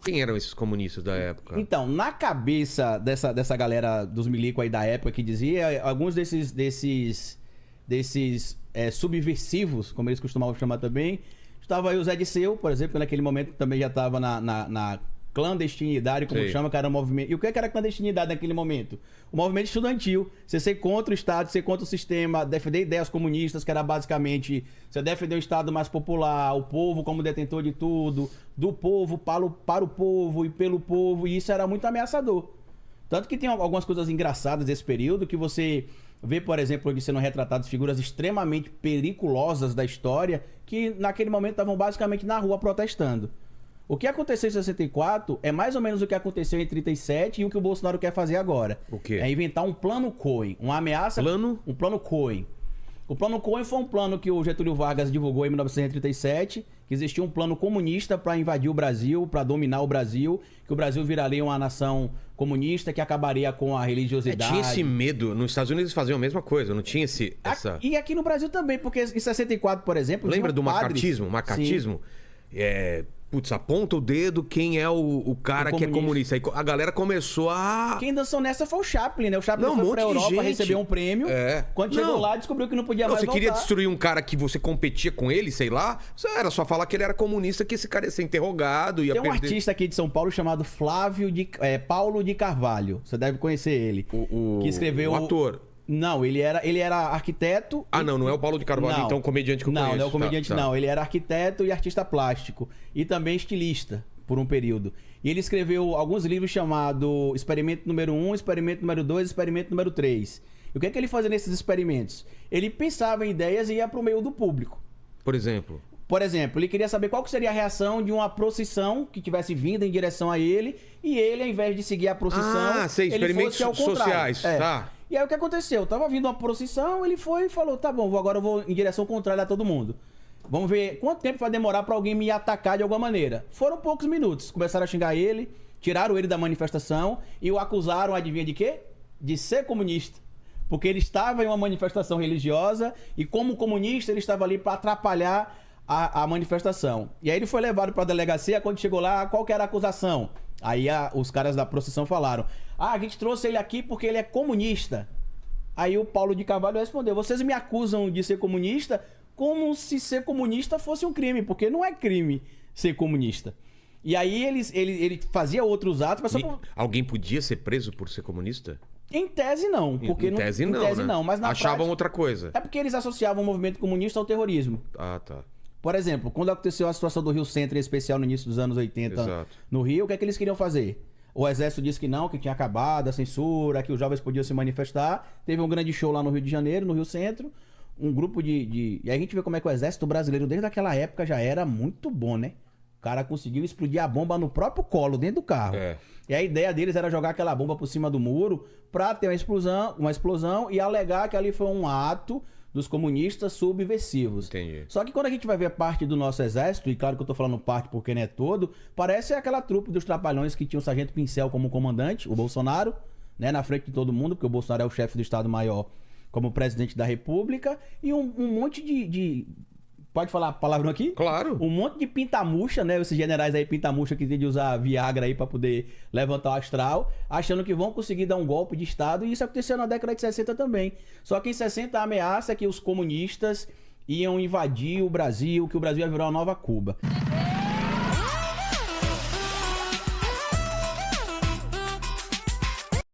Quem eram esses comunistas da época? Então, na cabeça dessa galera dos milico aí da época que dizia, alguns desses subversivos, como eles costumavam chamar também, estava aí o Zé Disseu, por exemplo, que naquele momento também já estava na clandestinidade, como chama, que era um movimento. E o que era clandestinidade naquele momento? O movimento estudantil. Você ser contra o Estado, ser contra o sistema, defender ideias comunistas, que era basicamente você defender um Estado mais popular, o povo como detentor de tudo, do povo para o povo e pelo povo, e isso era muito ameaçador. Tanto que tem algumas coisas engraçadas desse período, que você vê, por exemplo, sendo retratadas figuras extremamente periculosas da história, que naquele momento estavam basicamente na rua protestando. O que aconteceu em 64 é mais ou menos o que aconteceu em 37 e o que o Bolsonaro quer fazer agora. O quê? É inventar um plano Cohen, uma ameaça... Um plano Cohen. O plano Cohen foi um plano que o Getúlio Vargas divulgou em 1937, que existia um plano comunista para invadir o Brasil, para dominar o Brasil, que o Brasil viraria uma nação comunista, que acabaria com a religiosidade. Tinha esse medo. Nos Estados Unidos eles faziam a mesma coisa, não tinha essa... E aqui no Brasil também, porque em 64, por exemplo... Lembra do macartismo? Macartismo? Putz, aponta o dedo quem é o cara que é comunista. Aí a galera começou a... Quem dançou nessa foi o Chaplin, né? O Chaplin foi pra Europa receber um prêmio. Quando chegou lá, descobriu que não podia mais voltar. Você queria destruir um cara que você competia com ele, sei lá? Era só falar que ele era comunista, que esse cara ia ser interrogado, ia Tem um artista aqui de São Paulo chamado Paulo de Carvalho. Você deve conhecer ele. Que escreveu... O ator. Não, ele era arquiteto... Não é o Paulo de Carvalho, então comediante que eu conheço. Não é o comediante, não. Ele era arquiteto e artista plástico. E também estilista, por um período. E ele escreveu alguns livros chamados Experimento número 1, Experimento número 2, Experimento número 3. E o que é que ele fazia nesses experimentos? Ele pensava em ideias e ia para o meio do público. Por exemplo? Por exemplo, ele queria saber qual que seria a reação de uma procissão que tivesse vindo em direção a ele, e ele, ao invés de seguir a procissão, ele fosse ao contrário. Sociais, tá. E aí o que aconteceu? Tava vindo uma procissão, ele foi e falou, tá bom, agora eu vou em direção contrária a todo mundo. Vamos ver quanto tempo vai demorar pra alguém me atacar de alguma maneira. Foram poucos minutos. Começaram a xingar ele, tiraram ele da manifestação e o acusaram, adivinha de quê? De ser comunista. Porque ele estava em uma manifestação religiosa e como comunista ele estava ali pra atrapalhar a manifestação. E aí ele foi levado pra delegacia, quando chegou lá, qual que era a acusação? Aí os caras da procissão falaram, a gente trouxe ele aqui porque ele é comunista. Aí o Paulo de Carvalho respondeu, vocês me acusam de ser comunista como se ser comunista fosse um crime, porque não é crime ser comunista. E aí ele fazia outros atos... Mas alguém podia ser preso por ser comunista? Em tese não. Porque em tese não, mas na achavam prática, outra coisa. É porque eles associavam o movimento comunista ao terrorismo. Ah, tá. Por exemplo, quando aconteceu a situação do Rio Centro, em especial no início dos anos 80, no Rio, o que é que eles queriam fazer? O exército disse que não, que tinha acabado a censura, que os jovens podiam se manifestar. Teve um grande show lá no Rio de Janeiro, no Rio Centro. Um grupo E aí a gente vê como é que o exército brasileiro, desde aquela época, já era muito bom, né? O cara conseguiu explodir a bomba no próprio colo, dentro do carro. E a ideia deles era jogar aquela bomba por cima do muro pra ter uma explosão e alegar que ali foi um ato dos comunistas subversivos. Entendi. Só que quando a gente vai ver parte do nosso exército, e claro que eu tô falando parte porque não é todo, parece aquela trupe dos trapalhões que tinha o Sargento Pincel como comandante, o Bolsonaro, né, na frente de todo mundo, porque o Bolsonaro é o chefe do Estado-Maior como presidente da República, e um monte de... Pode falar a palavra aqui? Claro. Um monte de pintamuxa, né? Esses generais aí pintamuxa que tem de usar Viagra aí pra poder levantar o astral, achando que vão conseguir dar um golpe de Estado. E isso aconteceu na década de 60 também. Só que em 60 a ameaça é que os comunistas iam invadir o Brasil, que o Brasil ia virar uma nova Cuba.